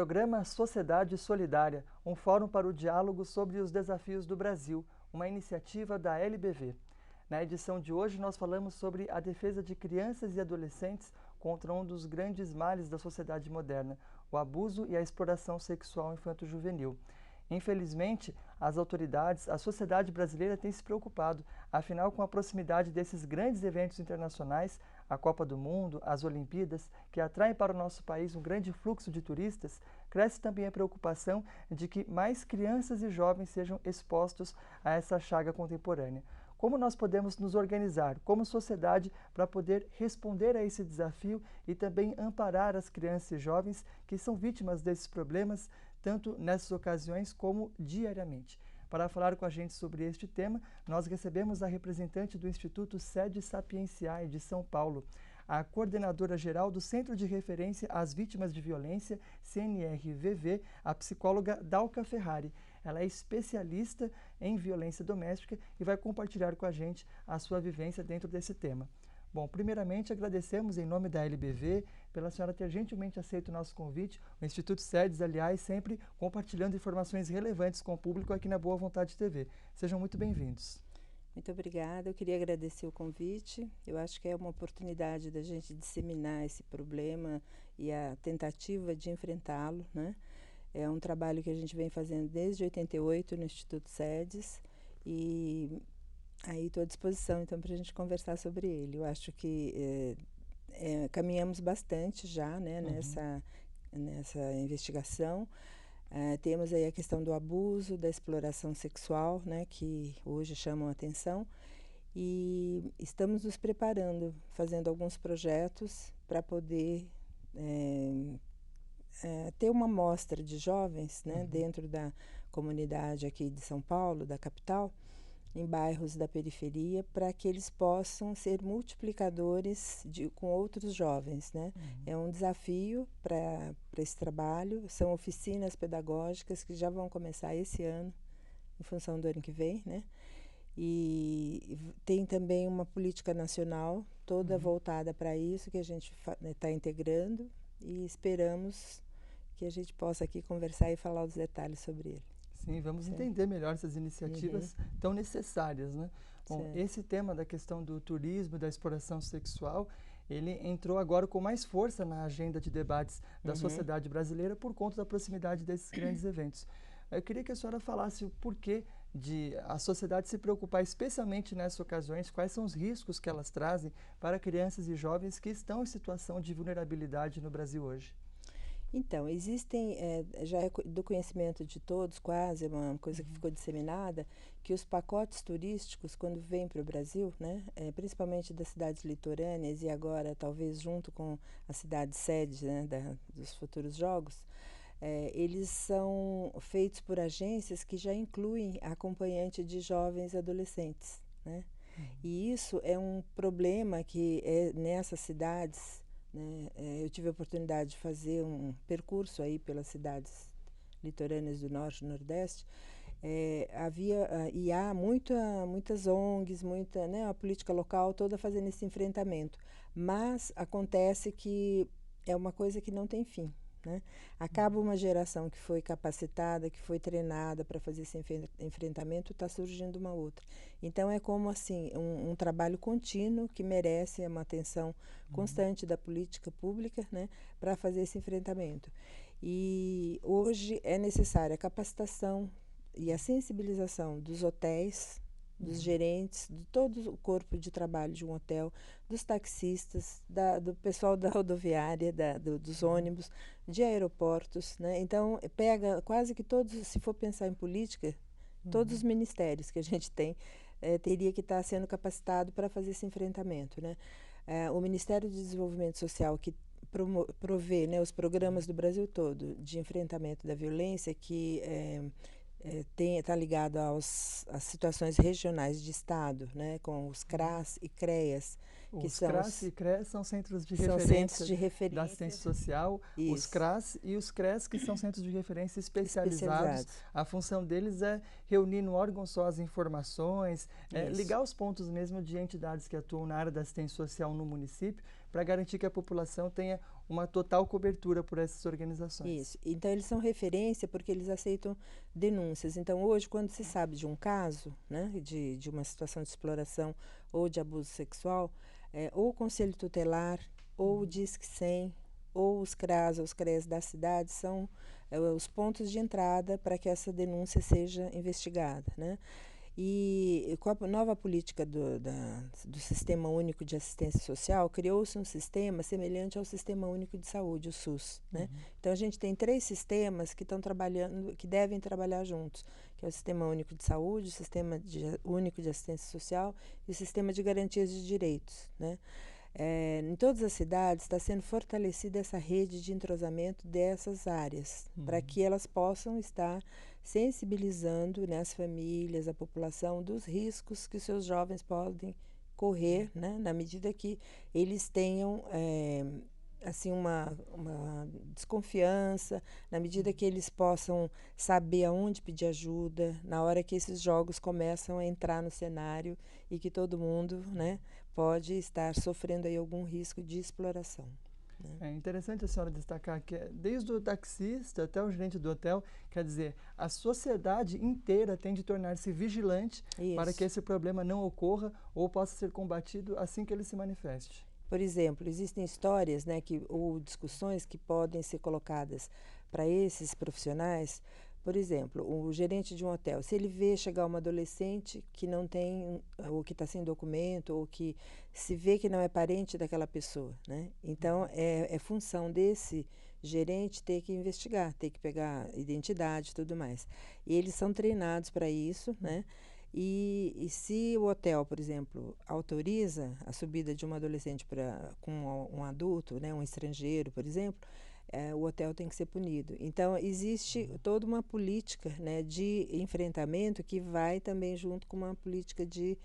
Programa Sociedade Solidária, um fórum para o diálogo sobre os desafios do Brasil, uma iniciativa da LBV. Na edição de hoje, nós falamos sobre a defesa de crianças e adolescentes contra um dos grandes males da sociedade moderna, o abuso e a exploração sexual infanto-juvenil. Infelizmente, as autoridades, a sociedade brasileira tem se preocupado, afinal, com a proximidade desses grandes eventos internacionais, a Copa do Mundo, as Olimpíadas, que atraem para o nosso país um grande fluxo de turistas, cresce também a preocupação de que mais crianças e jovens sejam expostos a essa chaga contemporânea. Como nós podemos nos organizar como sociedade para poder responder a esse desafio e também amparar as crianças e jovens que são vítimas desses problemas, tanto nessas ocasiões como diariamente. Para falar com a gente sobre este tema, nós recebemos a representante do Instituto Sede Sapientiae de São Paulo, a coordenadora-geral do Centro de Referência às Vítimas de Violência, CNRVV, a psicóloga Dalca Ferrari. Ela é especialista em violência doméstica e vai compartilhar com a gente a sua vivência dentro desse tema. Bom, primeiramente agradecemos em nome da LBV pela senhora ter gentilmente aceito o nosso convite. O Instituto SEDES, aliás, sempre compartilhando informações relevantes com o público aqui na Boa Vontade TV. Sejam muito bem-vindos. Muito obrigada. Eu queria agradecer o convite. Eu acho que é uma oportunidade da gente disseminar esse problema e a tentativa de enfrentá-lo, né? É um trabalho que a gente vem fazendo desde 88 no Instituto SEDES e aí estou à disposição, então, para a gente conversar sobre ele. Eu acho que caminhamos bastante já, né, nessa investigação. Temos aí a questão do abuso, da exploração sexual, né, que hoje chamam a atenção. E estamos nos preparando, fazendo alguns projetos para poder ter uma amostra de jovens, né, dentro da comunidade aqui de São Paulo, da capital, em bairros da periferia, para que eles possam ser multiplicadores com outros jovens, né? É um desafio para esse trabalho, são oficinas pedagógicas que já vão começar esse ano, em função do ano que vem, né? E tem também uma política nacional toda voltada para isso, que a gente está integrando e esperamos que a gente possa aqui conversar e falar os detalhes sobre ele. Sim, vamos entender melhor essas iniciativas tão necessárias, né? Bom, esse tema da questão do turismo, da exploração sexual, ele entrou agora com mais força na agenda de debates da sociedade brasileira por conta da proximidade desses grandes eventos. Eu queria que a senhora falasse o porquê de a sociedade se preocupar especialmente nessas ocasiões, quais são os riscos que elas trazem para crianças e jovens que estão em situação de vulnerabilidade no Brasil hoje. Então, existem, já é do conhecimento de todos, quase, uma coisa que ficou disseminada, que os pacotes turísticos, quando vêm para o Brasil, né, principalmente das cidades litorâneas e agora talvez junto com a cidade sede, né, dos futuros jogos, eles são feitos por agências que já incluem acompanhante de jovens e adolescentes, né? E isso é um problema que nessas cidades, né, eu tive a oportunidade de fazer um percurso aí pelas cidades litorâneas do Norte e Nordeste. Há muitas ONGs, né, a política local toda fazendo esse enfrentamento, mas acontece que é uma coisa que não tem fim, né? Acaba uma geração que foi capacitada, que foi treinada para fazer esse enfrentamento, está surgindo uma outra. Então é como assim um trabalho contínuo que merece uma atenção constante da política pública, né, para fazer esse enfrentamento. E hoje é necessária a capacitação e a sensibilização dos hotéis, dos gerentes, de todo o corpo de trabalho de um hotel, dos taxistas, do pessoal da rodoviária, dos ônibus, de aeroportos, né? Então, pega quase que todos, se for pensar em política, todos os ministérios que a gente tem, teria que estar sendo capacitado para fazer esse enfrentamento, né? O Ministério de Desenvolvimento Social, que provê, né, os programas do Brasil todo de enfrentamento da violência, que está ligado às situações regionais de Estado, né, com os CRAS e CREAS. Os CRAS e CREAS são centros de referência da assistência social, Isso. Os CRAS e os CRES, que são centros de referência especializados. A função deles é reunir no órgão só as informações, ligar os pontos mesmo de entidades que atuam na área da assistência social no município, para garantir que a população tenha uma total cobertura por essas organizações. Isso. Então, eles são referência porque eles aceitam denúncias. Então, hoje, quando se sabe de um caso, né, de uma situação de exploração ou de abuso sexual, ou o Conselho Tutelar, ou o Disque 100, ou os CRAS, ou os CREAS da cidade são os pontos de entrada para que essa denúncia seja investigada, né? E com a nova política do Sistema Único de Assistência Social, criou-se um sistema semelhante ao Sistema Único de Saúde, o SUS, né? Então, a gente tem 3 sistemas que estão trabalhando, que devem trabalhar juntos, que é o Sistema Único de Saúde, o Sistema Único de Assistência Social e o Sistema de Garantias de Direitos, né? Em todas as cidades está sendo fortalecida essa rede de entrosamento dessas áreas, para que elas possam estar sensibilizando, né, as famílias, a população, dos riscos que os seus jovens podem correr, né, na medida que eles tenham assim uma desconfiança, na medida que eles possam saber aonde pedir ajuda, na hora que esses jogos começam a entrar no cenário e que todo mundo, né, pode estar sofrendo aí algum risco de exploração. É interessante a senhora destacar que desde o taxista até o gerente do hotel, quer dizer, a sociedade inteira tem de tornar-se vigilante para que esse problema não ocorra ou possa ser combatido assim que ele se manifeste. Por exemplo, existem histórias, né, ou discussões que podem ser colocadas para esses profissionais. Por exemplo, o gerente de um hotel, se ele vê chegar uma adolescente que não tem, ou que está sem documento, ou que se vê que não é parente daquela pessoa, né? Então, é função desse gerente ter que investigar, ter que pegar identidade e tudo mais. E eles são treinados para isso, né? E se o hotel, por exemplo, autoriza a subida de uma adolescente com um adulto, né, um estrangeiro, por exemplo, o hotel tem que ser punido. Então, existe toda uma política, né, de enfrentamento que vai também junto com uma política de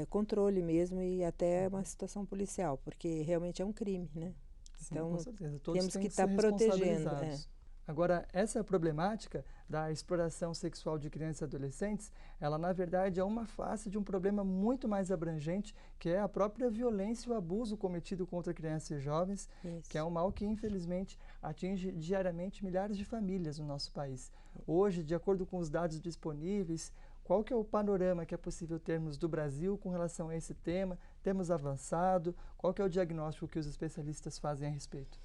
controle mesmo e até uma situação policial, porque realmente é um crime, né? Sim, então, com certeza. Todos temos têm que que estar ser protegendo. responsabilizados. Agora, essa problemática da exploração sexual de crianças e adolescentes, ela na verdade é uma face de um problema muito mais abrangente, que é a própria violência e o abuso cometido contra crianças e jovens, que é um mal que infelizmente atinge diariamente milhares de famílias no nosso país. Hoje, de acordo com os dados disponíveis, qual que é o panorama que é possível termos do Brasil com relação a esse tema? Temos avançado? Qual que é o diagnóstico que os especialistas fazem a respeito?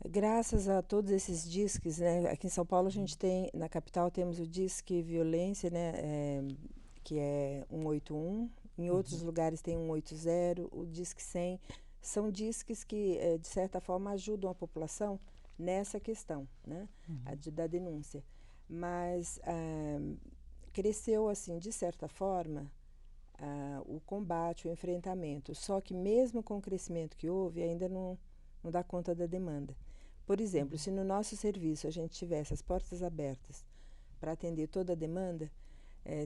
Graças a todos esses disques, né? Aqui em São Paulo a gente tem, na capital temos o Disque Violência, né? Que é 181, em outros lugares tem 180, o Disque 100. São disques que, de certa forma, ajudam a população nessa questão, né? Da denúncia. Mas cresceu, assim, de certa forma, o combate, o enfrentamento. Só que mesmo com o crescimento que houve, ainda não dá conta da demanda. Por exemplo, se no nosso serviço a gente tivesse as portas abertas para atender toda a demanda,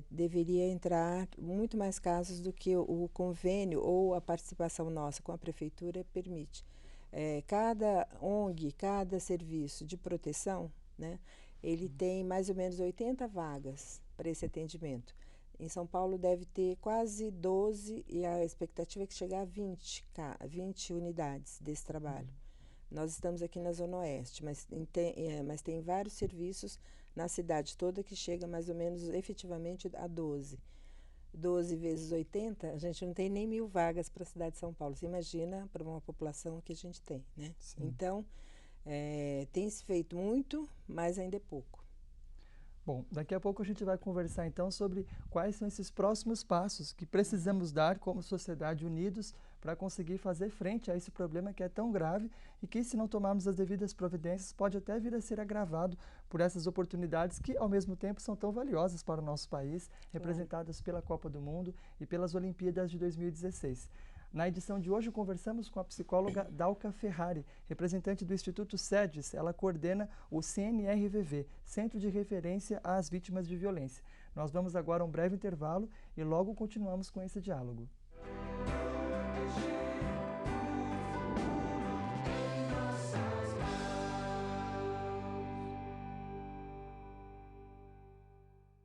deveria entrar muito mais casos do que o convênio ou a participação nossa com a prefeitura permite. Cada ONG, cada serviço de proteção, né, ele tem mais ou menos 80 vagas para esse atendimento. Em São Paulo deve ter quase 12 e a expectativa é que chegar a 20 unidades desse trabalho. Nós estamos aqui na Zona Oeste, mas tem vários serviços na cidade toda que chega mais ou menos efetivamente a 12. 12 vezes 80, a gente não tem nem 1.000 vagas para a cidade de São Paulo. Você imagina para uma população que a gente tem, né? Sim. Então, tem se feito muito, mas ainda é pouco. Bom, daqui a pouco a gente vai conversar então sobre quais são esses próximos passos que precisamos dar como sociedade unidos para conseguir fazer frente a esse problema que é tão grave e que, se não tomarmos as devidas providências, pode até vir a ser agravado por essas oportunidades que, ao mesmo tempo, são tão valiosas para o nosso país, representadas pela Copa do Mundo e pelas Olimpíadas de 2016. Na edição de hoje, conversamos com a psicóloga Dalca Ferrari, representante do Instituto SEDES. Ela coordena o CNRVV, Centro de Referência às Vítimas de Violência. Nós vamos agora a um breve intervalo e logo continuamos com esse diálogo.